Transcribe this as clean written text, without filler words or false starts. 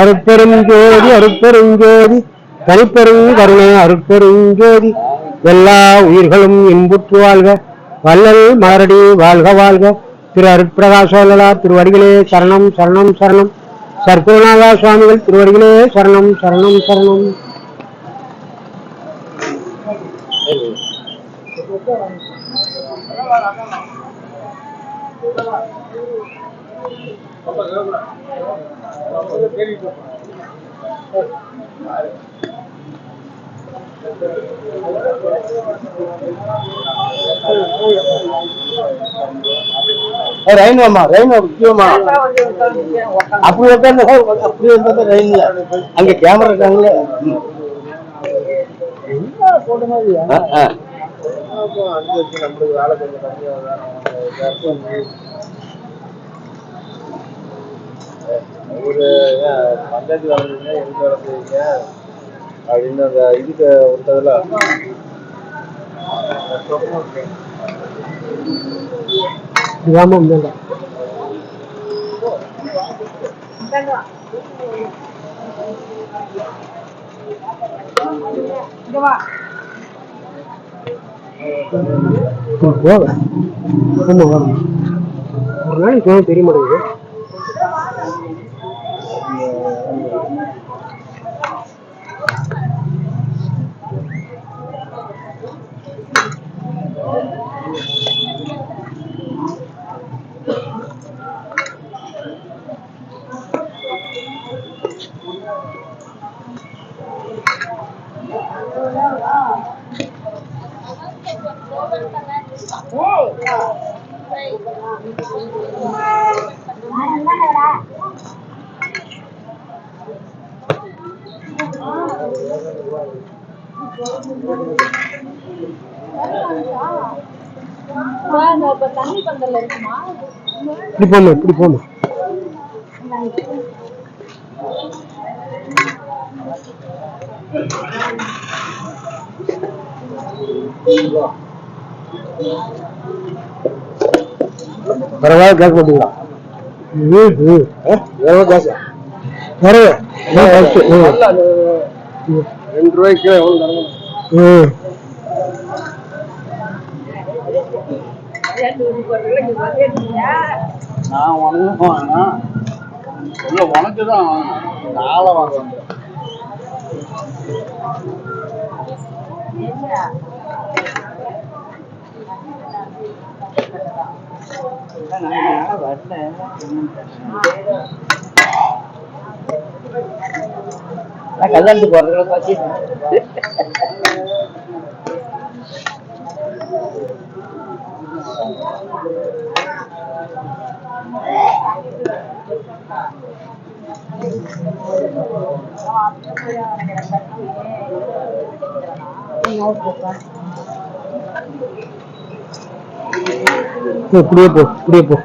அருட்பெருஞ்சோதி அருட்பெருஞ்சோதி தனிப்பெரும் கருணை அருட்பெருஞ்சோதி எல்லா உயிர்களும் இன்புற்று வாழ்க வள்ளல் மலரடி வாழ்க வாழ்க. திரு அருட்பிரகாச வள்ளலார் திருவடிகளே சரணம் சரணம் சரணம். சர்க்குருநாதா சுவாமிகள் திருவடிகளே சரணம் சரணம் சரணம். ரெயின்மா ரெயின் முக்கியமா அப்படி உட்காந்து அப்படி இருந்தா ரெயின்ல அங்க கேமரா இருக்காங்களே போட்ட மாதிரி நம்மளுக்கு வேலை கொஞ்சம் கம்மியாக ஒரு பஞ்சாயத்து வேலை செய்யுங்க எதுக்கு வேலை செய்யுங்க அப்படின்னு அந்த இதுக்கு விட்டதுல ஒரு நாளைக்கு தெரிய மாட்டேங்குது. இப்படி போமா இப்படி போமா பரவாயில்ல கேட்க மாட்டீங்களா? ₹2 எவ்வளவு நான் உனக்குதான் நாளை வாங்க கல்யாணத்துக்கு வர்றத பார்த்து இப்படியே போ இப்படியே போ.